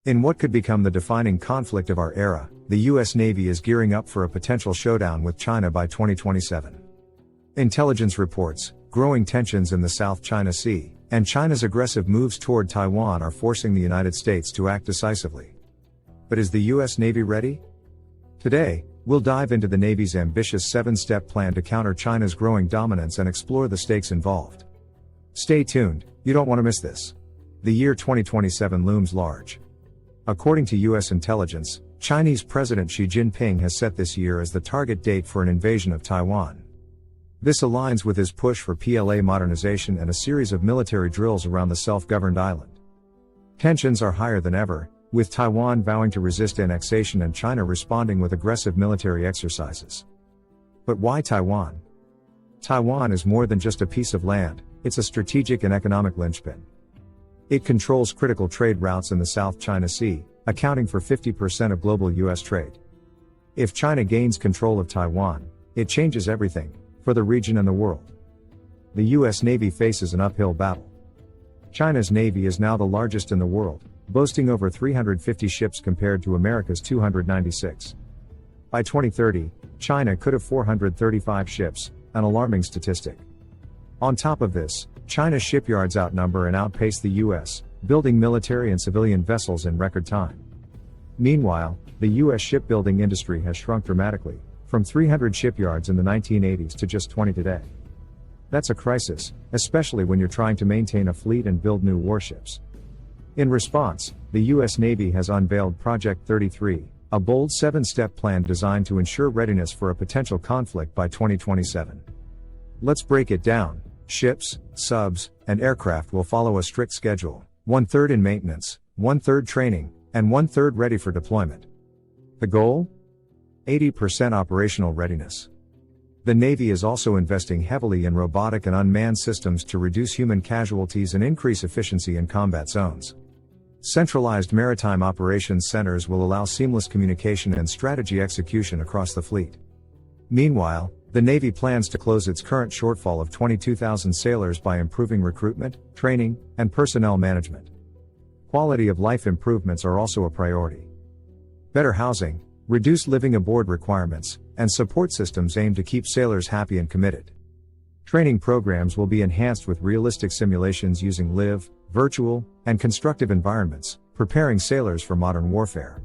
In what could become the defining conflict of our era, the US Navy is gearing up for a potential showdown with China by 2027. Intelligence reports, growing tensions in the South China Sea, and China's aggressive moves toward Taiwan are forcing the United States to act decisively. But is the US Navy ready? Today, we'll dive into the Navy's ambitious 7-step plan to counter China's growing dominance and explore the stakes involved. Stay tuned, you don't want to miss this. The year 2027 looms large. According to US intelligence, Chinese President Xi Jinping has set this year as the target date for an invasion of Taiwan. This aligns with his push for PLA modernization and a series of military drills around the self-governed island. Tensions are higher than ever, with Taiwan vowing to resist annexation and China responding with aggressive military exercises. But why Taiwan? Taiwan is more than just a piece of land, it's a strategic and economic linchpin. It controls critical trade routes in the South China Sea, accounting for 50% of global US trade. If China gains control of Taiwan, it changes everything, for the region and the world. The US Navy faces an uphill battle. China's Navy is now the largest in the world, boasting over 350 ships compared to America's 296. By 2030, China could have 435 ships, an alarming statistic. On top of this, China's shipyards outnumber and outpace the US, building military and civilian vessels in record time. Meanwhile, the US shipbuilding industry has shrunk dramatically, from 300 shipyards in the 1980s to just 20 today. That's a crisis, especially when you're trying to maintain a fleet and build new warships. In response, the US Navy has unveiled Project 33, a bold 7-step plan designed to ensure readiness for a potential conflict by 2027. Let's break it down. Ships, subs, and aircraft will follow a strict schedule, 1/3 in maintenance, 1/3 training, and 1/3 ready for deployment. The goal? 80% operational readiness. The Navy is also investing heavily in robotic and unmanned systems to reduce human casualties and increase efficiency in combat zones. Centralized maritime operations centers will allow seamless communication and strategy execution across the fleet. Meanwhile, the Navy plans to close its current shortfall of 22,000 sailors by improving recruitment, training, and personnel management. Quality of life improvements are also a priority. Better housing, reduced living aboard requirements, and support systems aim to keep sailors happy and committed. Training programs will be enhanced with realistic simulations using live, virtual, and constructive environments, preparing sailors for modern warfare.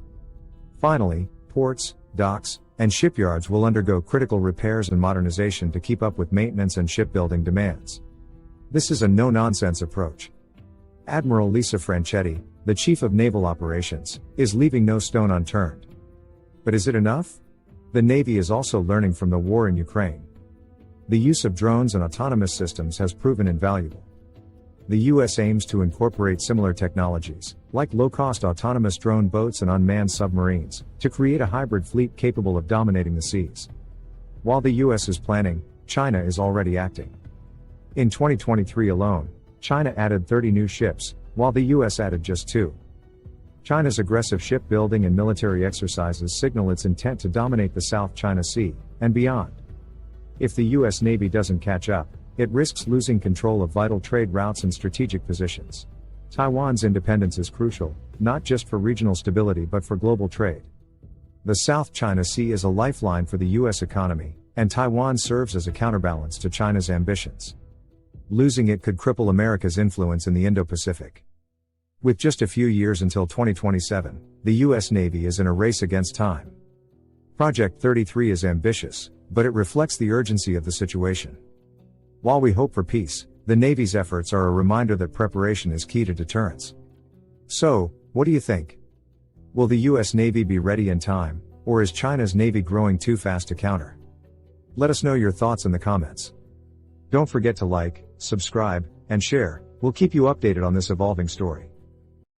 Finally, ports, docks, and shipyards will undergo critical repairs and modernization to keep up with maintenance and shipbuilding demands. This is a no-nonsense approach. Admiral Lisa Franchetti, the Chief of Naval Operations, is leaving no stone unturned. But is it enough? The Navy is also learning from the war in Ukraine. The use of drones and autonomous systems has proven invaluable. The US aims to incorporate similar technologies, like low-cost autonomous drone boats and unmanned submarines, to create a hybrid fleet capable of dominating the seas. While the US is planning, China is already acting. In 2023 alone, China added 30 new ships, while the US added just 2. China's aggressive shipbuilding and military exercises signal its intent to dominate the South China Sea, and beyond. If the US Navy doesn't catch up, it risks losing control of vital trade routes and strategic positions. Taiwan's independence is crucial, not just for regional stability but for global trade. The South China Sea is a lifeline for the US economy, and Taiwan serves as a counterbalance to China's ambitions. Losing it could cripple America's influence in the Indo-Pacific. With just a few years until 2027, the US Navy is in a race against time. Project 33 is ambitious, but it reflects the urgency of the situation. While we hope for peace, the Navy's efforts are a reminder that preparation is key to deterrence. So, what do you think? Will the US Navy be ready in time, or is China's Navy growing too fast to counter? Let us know your thoughts in the comments. Don't forget to like, subscribe, and share. We'll keep you updated on this evolving story.